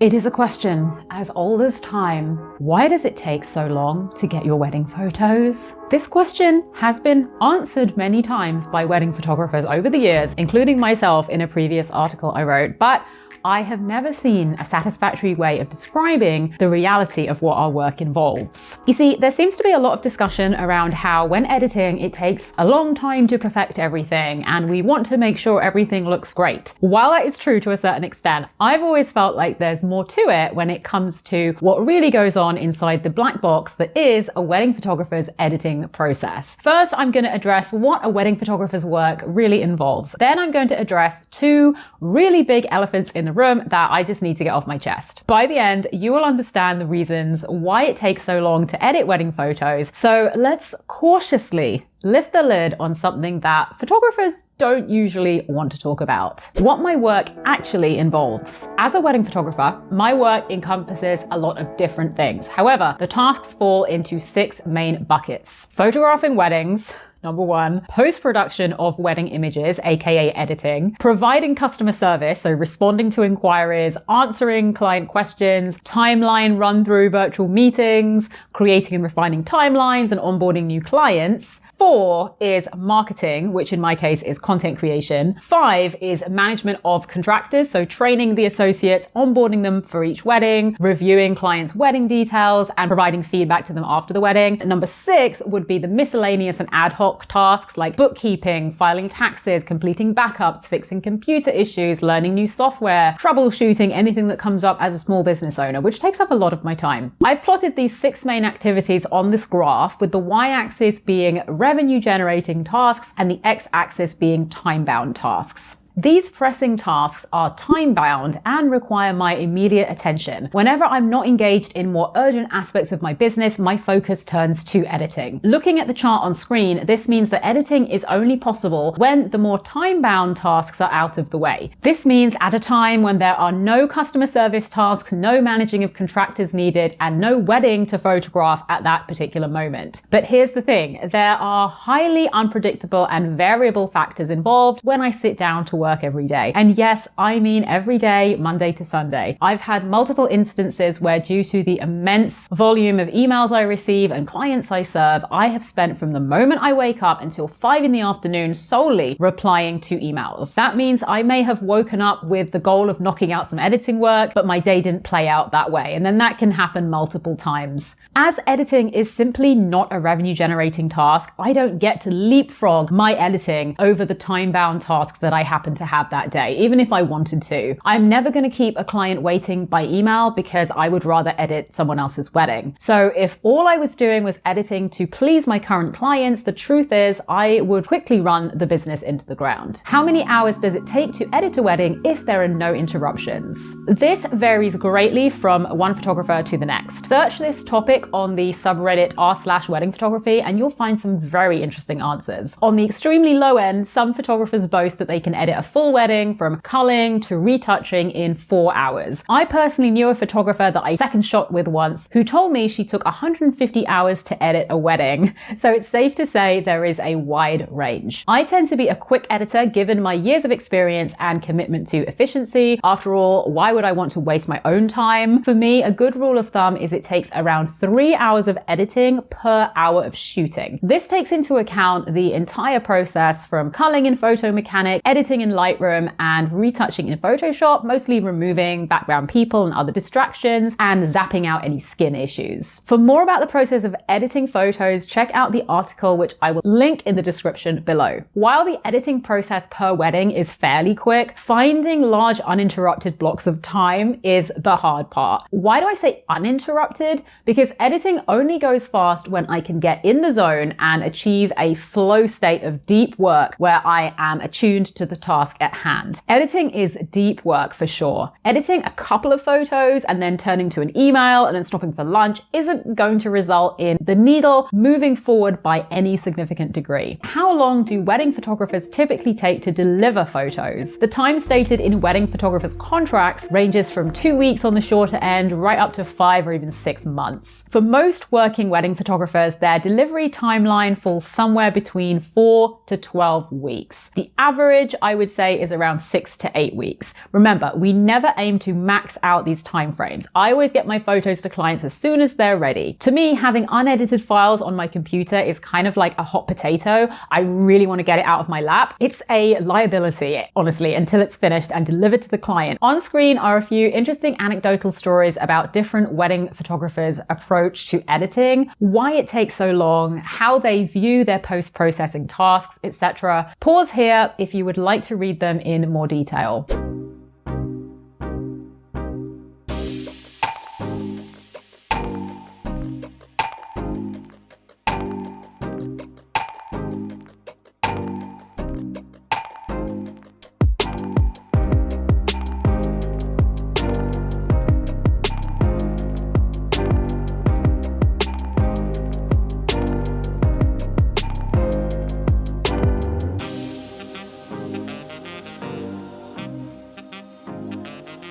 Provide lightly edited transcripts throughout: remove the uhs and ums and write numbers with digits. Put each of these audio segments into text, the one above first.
It is a question as old as time. Why does it take so long to get your wedding photos? This question has been answered many times by wedding photographers over the years, including myself in a previous article I wrote, but I have never seen a satisfactory way of describing the reality of what our work involves. You see, there seems to be a lot of discussion around how when editing, it takes a long time to perfect everything and we want to make sure everything looks great. While that is true to a certain extent, I've always felt like there's more to it when it comes to what really goes on inside the black box that is a wedding photographer's editing process. First, I'm going to address what a wedding photographer's work really involves. Then I'm going to address two really big elephants in the room that I just need to get off my chest. By the end, you will understand the reasons why it takes so long to edit wedding photos. So let's cautiously lift the lid on something that photographers don't usually want to talk about. What my work actually involves. As a wedding photographer, my work encompasses a lot of different things. However, the tasks fall into 6 main buckets. Photographing weddings, number 1, post-production of wedding images, aka editing, providing customer service, so responding to inquiries, answering client questions, timeline run-through virtual meetings, creating and refining timelines, and onboarding new clients. 4 is marketing, which in my case is content creation. 5 is management of contractors, so training the associates, onboarding them for each wedding, reviewing clients' wedding details, and providing feedback to them after the wedding. Number 6 would be the miscellaneous and ad hoc tasks like bookkeeping, filing taxes, completing backups, fixing computer issues, learning new software, troubleshooting anything that comes up as a small business owner, which takes up a lot of my time. I've plotted these 6 main activities on this graph, with the y-axis being revenue generating tasks and the x-axis being time-bound tasks. These pressing tasks are time-bound and require my immediate attention. Whenever I'm not engaged in more urgent aspects of my business, my focus turns to editing. Looking at the chart on screen, this means that editing is only possible when the more time-bound tasks are out of the way. This means at a time when there are no customer service tasks, no managing of contractors needed, and no wedding to photograph at that particular moment. But here's the thing, there are highly unpredictable and variable factors involved when I sit down to work every day. And yes, I mean every day, Monday to Sunday. I've had multiple instances where, due to the immense volume of emails I receive and clients I serve, I have spent from the moment I wake up until 5 in the afternoon solely replying to emails. That means I may have woken up with the goal of knocking out some editing work, but my day didn't play out that way. And then that can happen multiple times. As editing is simply not a revenue generating task, I don't get to leapfrog my editing over the time-bound tasks that I happen to have that day, even if I wanted to. I'm never going to keep a client waiting by email because I would rather edit someone else's wedding. So if all I was doing was editing to please my current clients, the truth is I would quickly run the business into the ground. How many hours does it take to edit a wedding if there are no interruptions? This varies greatly from one photographer to the next. Search this topic on the subreddit r/wedding photography and you'll find some very interesting answers. On the extremely low end, some photographers boast that they can edit a full wedding from culling to retouching in 4 hours. I personally knew a photographer that I second shot with once who told me she took 150 hours to edit a wedding. So it's safe to say there is a wide range. I tend to be a quick editor given my years of experience and commitment to efficiency. After all, why would I want to waste my own time? For me, a good rule of thumb is it takes around 3 hours of editing per hour of shooting. This takes into account the entire process from culling in Photo Mechanic, editing in Lightroom, and retouching in Photoshop, mostly removing background people and other distractions and zapping out any skin issues. For more about the process of editing photos, check out the article which I will link in the description below. While the editing process per wedding is fairly quick, finding large uninterrupted blocks of time is the hard part. Why do I say uninterrupted? Because editing only goes fast when I can get in the zone and achieve a flow state of deep work where I am attuned to the task at hand. Editing is deep work for sure. Editing a couple of photos and then turning to an email and then stopping for lunch isn't going to result in the needle moving forward by any significant degree. How long do wedding photographers typically take to deliver photos? The time stated in wedding photographers' contracts ranges from 2 weeks on the shorter end right up to 5 or even 6 months. For most working wedding photographers, their delivery timeline falls somewhere between 4 to 12 weeks. The average, I would would say is around 6 to 8 weeks. Remember, we never aim to max out these timeframes. I always get my photos to clients as soon as they're ready. To me, having unedited files on my computer is kind of like a hot potato. I really want to get it out of my lap. It's a liability, honestly, until it's finished and delivered to the client. On screen are a few interesting anecdotal stories about different wedding photographers' approach to editing, why it takes so long, how they view their post-processing tasks, etc. Pause here if you would like to read them in more detail.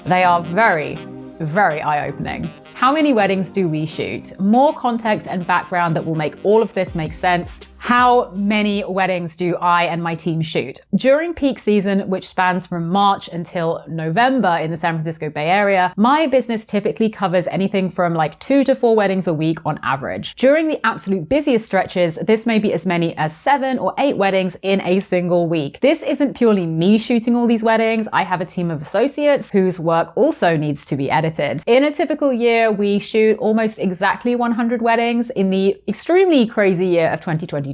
They are very, very eye-opening. How many weddings do we shoot? More context and background that will make all of this make sense. How many weddings do I and my team shoot? During peak season, which spans from March until November in the San Francisco Bay Area, my business typically covers anything from like 2 to 4 weddings a week on average. During the absolute busiest stretches, this may be as many as 7 or 8 weddings in a single week. This isn't purely me shooting all these weddings. I have a team of associates whose work also needs to be edited. In a typical year, we shoot almost exactly 100 weddings. In the extremely crazy year of 2022,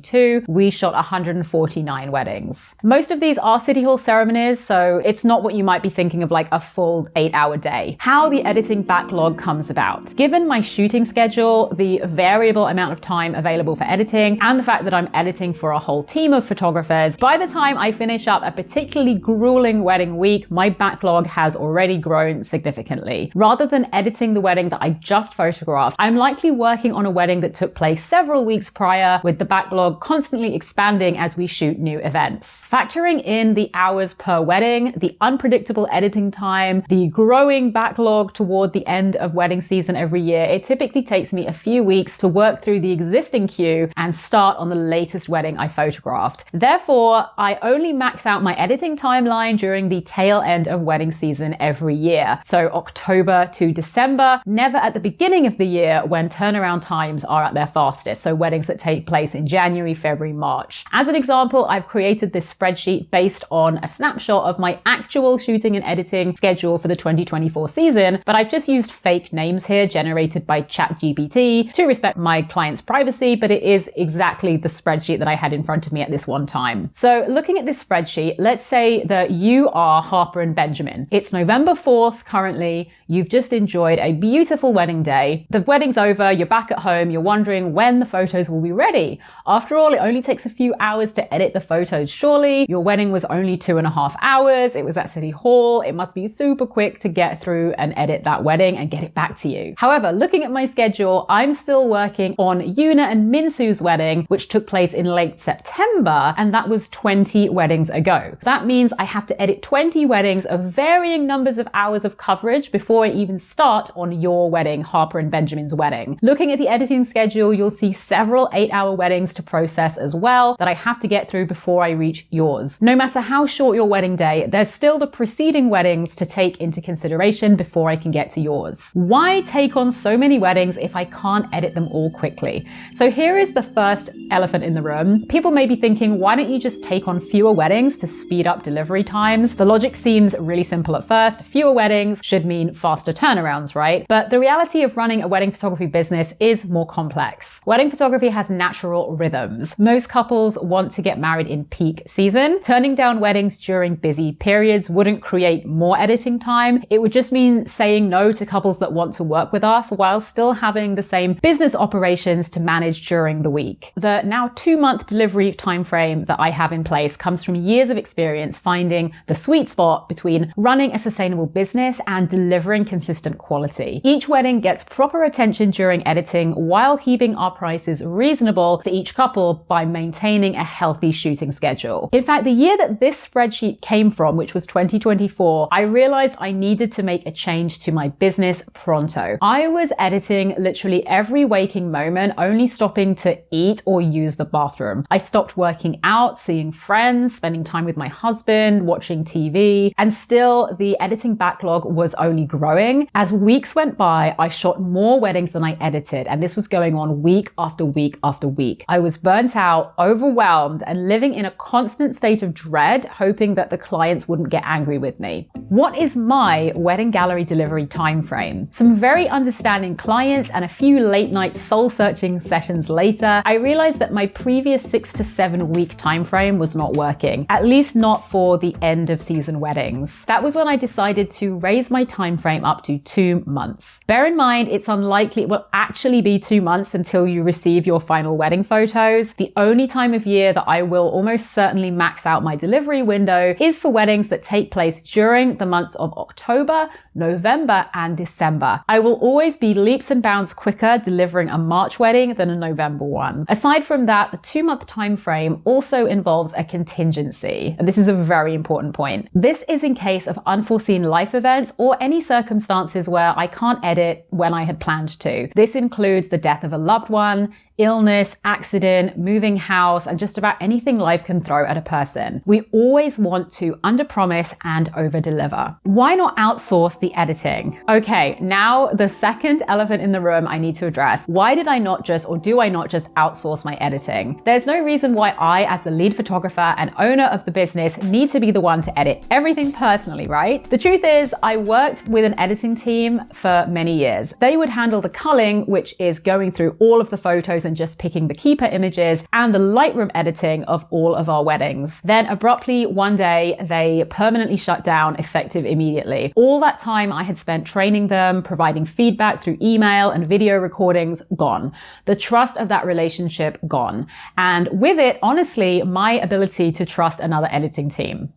we shot 149 weddings. Most of these are City Hall ceremonies, so it's not what you might be thinking of like a full 8-hour day. How the editing backlog comes about. Given my shooting schedule, the variable amount of time available for editing, and the fact that I'm editing for a whole team of photographers, by the time I finish up a particularly grueling wedding week, my backlog has already grown significantly. Rather than editing the wedding that I just photographed, I'm likely working on a wedding that took place several weeks prior, with the backlog constantly expanding as we shoot new events. Factoring in the hours per wedding, the unpredictable editing time, the growing backlog toward the end of wedding season every year, it typically takes me a few weeks to work through the existing queue and start on the latest wedding I photographed. Therefore, I only max out my editing timeline during the tail end of wedding season every year. So October to December, never at the beginning of the year when turnaround times are at their fastest. So weddings that take place in January, February, March. As an example, I've created this spreadsheet based on a snapshot of my actual shooting and editing schedule for the 2024 season, but I've just used fake names here generated by ChatGPT to respect my client's privacy, but it is exactly the spreadsheet that I had in front of me at this one time. So looking at this spreadsheet, let's say that you are Harper and Benjamin. It's November 4th currently. You've just enjoyed a beautiful wedding day. The wedding's over, you're back at home, you're wondering when the photos will be ready. After all, it only takes a few hours to edit the photos, surely. Your wedding was only 2.5 hours. It was at City Hall. It must be super quick to get through and edit that wedding and get it back to you. However, looking at my schedule, I'm still working on Yuna and Minsu's wedding, which took place in late September, and that was 20 weddings ago. That means I have to edit 20 weddings of varying numbers of hours of coverage before I even start on your wedding, Harper and Benjamin's wedding. Looking at the editing schedule, you'll see several 8-hour weddings to process as well that I have to get through before I reach yours. No matter how short your wedding day, there's still the preceding weddings to take into consideration before I can get to yours. Why take on so many weddings if I can't edit them all quickly? So here is the first elephant in the room. People may be thinking, why don't you just take on fewer weddings to speed up delivery times? The logic seems really simple at first. Fewer weddings should mean faster turnarounds, right? But the reality of running a wedding photography business is more complex. Wedding photography has natural rhythms. Most couples want to get married in peak season. Turning down weddings during busy periods wouldn't create more editing time. It would just mean saying no to couples that want to work with us while still having the same business operations to manage during the week. The now 2-month delivery timeframe that I have in place comes from years of experience finding the sweet spot between running a sustainable business and delivering consistent quality. Each wedding gets proper attention during editing while keeping our prices reasonable for each couple couple by maintaining a healthy shooting schedule. In fact, the year that this spreadsheet came from, which was 2024, I realized I needed to make a change to my business pronto. I was editing literally every waking moment, only stopping to eat or use the bathroom. I stopped working out, seeing friends, spending time with my husband, watching TV, and still the editing backlog was only growing. As weeks went by, I shot more weddings than I edited, and this was going on week after week after week. I was burnt out, overwhelmed, and living in a constant state of dread, hoping that the clients wouldn't get angry with me. What is my wedding gallery delivery time frame? Some very understanding clients and a few late night soul searching sessions later, I realized that my previous 6 to 7 week time frame was not working, at least not for the end of season weddings. That was when I decided to raise my time frame up to 2 months. Bear in mind, it's unlikely it will actually be 2 months until you receive your final wedding photos. The only time of year that I will almost certainly max out my delivery window is for weddings that take place during the months of October, November, and December. I will always be leaps and bounds quicker delivering a March wedding than a November one. Aside from that, the 2-month time frame also involves a contingency, and this is a very important point. This is in case of unforeseen life events or any circumstances where I can't edit when I had planned to. This includes the death of a loved one, illness, accident, moving house, and just about anything life can throw at a person. We always want to underpromise and overdeliver. Why not outsource the editing? Okay, now the second elephant in the room I need to address. Why did I not just, or do I not just outsource my editing? There's no reason why I, as the lead photographer and owner of the business, need to be the one to edit everything personally, right? The truth is, I worked with an editing team for many years. They would handle the culling, which is going through all of the photos and just picking the keeper images, and the Lightroom editing of all of our weddings. Then abruptly one day they permanently shut down, effective immediately. All that time I had spent training them, providing feedback through email and video recordings, gone. The trust of that relationship gone. And with it, honestly, my ability to trust another editing team.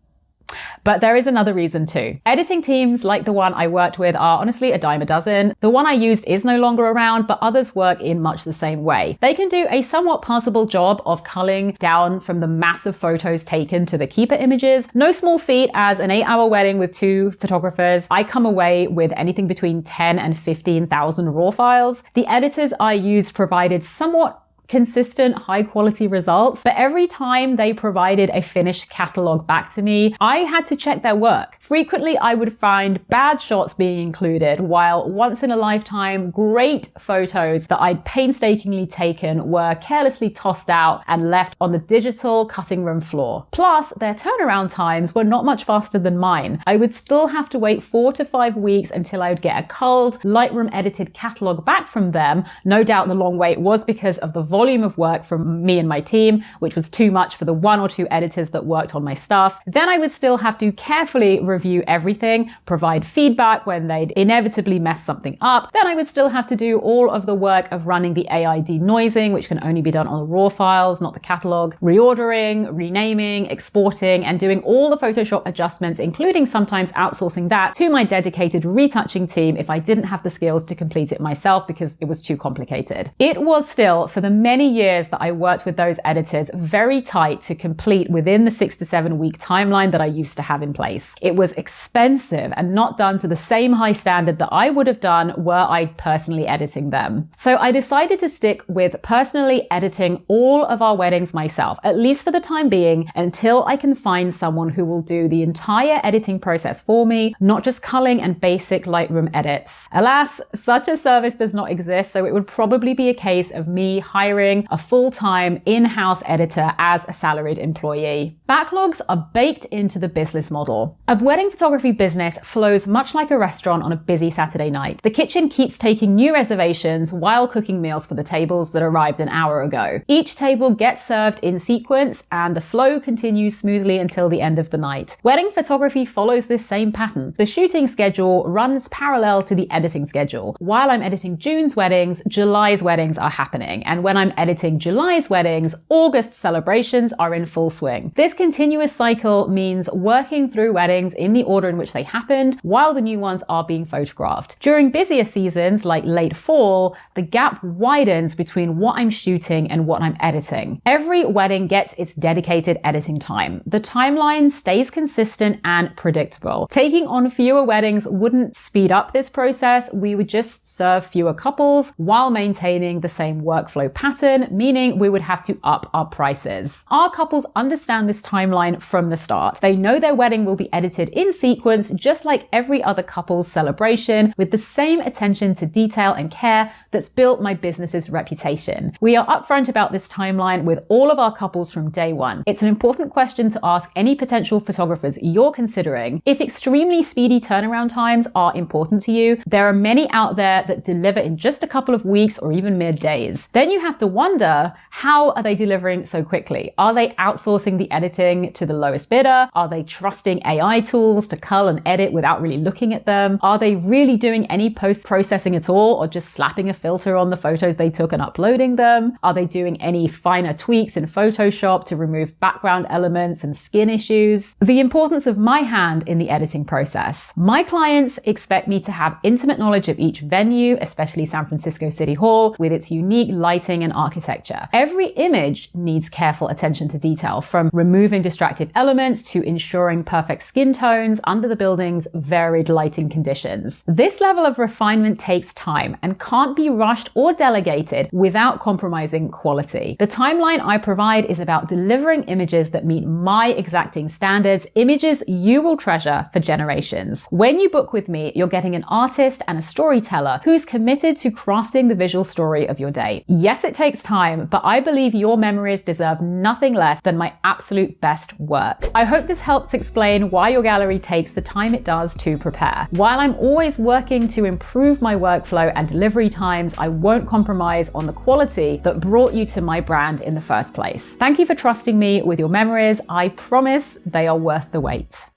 But there is another reason too. Editing teams like the one I worked with are honestly a dime a dozen. The one I used is no longer around, but others work in much the same way. They can do a somewhat passable job of culling down from the massive photos taken to the keeper images. No small feat, as an 8-hour wedding with 2 photographers, I come away with anything between 10 and 15,000 raw files. The editors I used provided somewhat consistent, high quality results, but every time they provided a finished catalog back to me, I had to check their work. Frequently, I would find bad shots being included, while once in a lifetime, great photos that I'd painstakingly taken were carelessly tossed out and left on the digital cutting room floor. Plus, their turnaround times were not much faster than mine. I would still have to wait 4 to 5 weeks until I would get a culled, Lightroom edited catalog back from them. No doubt the long wait was because of the volume of work from me and my team, which was too much for the 1 or 2 editors that worked on my stuff. Then I would still have to carefully review everything, provide feedback when they'd inevitably mess something up. Then I would still have to do all of the work of running the AI denoising, which can only be done on the raw files, not the catalog, reordering, renaming, exporting, and doing all the Photoshop adjustments, including sometimes outsourcing that to my dedicated retouching team if I didn't have the skills to complete it myself because it was too complicated. It was still, for the many years that I worked with those editors, very tight to complete within the 6 to 7 week timeline that I used to have in place. It was expensive and not done to the same high standard that I would have done were I personally editing them. So I decided to stick with personally editing all of our weddings myself, at least for the time being, until I can find someone who will do the entire editing process for me, not just culling and basic Lightroom edits. Alas, such a service does not exist, so it would probably be a case of me hiring a full-time in-house editor as a salaried employee. Backlogs are baked into the business model. A wedding photography business flows much like a restaurant on a busy Saturday night. The kitchen keeps taking new reservations while cooking meals for the tables that arrived an hour ago. Each table gets served in sequence and the flow continues smoothly until the end of the night. Wedding photography follows this same pattern. The shooting schedule runs parallel to the editing schedule. While I'm editing June's weddings, July's weddings are happening. And when I'm editing July's weddings, August celebrations are in full swing. This continuous cycle means working through weddings in the order in which they happened while the new ones are being photographed. During busier seasons like late fall, the gap widens between what I'm shooting and what I'm editing. Every wedding gets its dedicated editing time. The timeline stays consistent and predictable. Taking on fewer weddings wouldn't speed up this process. We would just serve fewer couples while maintaining the same workflow pattern, meaning we would have to up our prices. Our couples understand this timeline from the start. They know their wedding will be edited in sequence, just like every other couple's celebration, with the same attention to detail and care that's built my business's reputation. We are upfront about this timeline with all of our couples from day one. It's an important question to ask any potential photographers you're considering. If extremely speedy turnaround times are important to you, there are many out there that deliver in just a couple of weeks or even mere days. Then you have to wonder, how are they delivering so quickly? Are they outsourcing the editing to the lowest bidder? Are they trusting AI tools to cull and edit without really looking at them? Are they really doing any post-processing at all, or just slapping a filter on the photos they took and uploading them? Are they doing any finer tweaks in Photoshop to remove background elements and skin issues? The importance of my hand in the editing process. My clients expect me to have intimate knowledge of each venue, especially San Francisco City Hall, with its unique lighting and architecture. Every image needs careful attention to detail, from removing distractive elements to ensuring perfect skin tones under the building's varied lighting conditions. This level of refinement takes time and can't be rushed or delegated without compromising quality. The timeline I provide is about delivering images that meet my exacting standards, images you will treasure for generations. When you book with me, you're getting an artist and a storyteller who's committed to crafting the visual story of your day. Yes, it takes time, but I believe your memories deserve nothing less than my absolute best work. I hope this helps explain why your gallery takes the time it does to prepare. While I'm always working to improve my workflow and delivery times, I won't compromise on the quality that brought you to my brand in the first place. Thank you for trusting me with your memories. I promise they are worth the wait.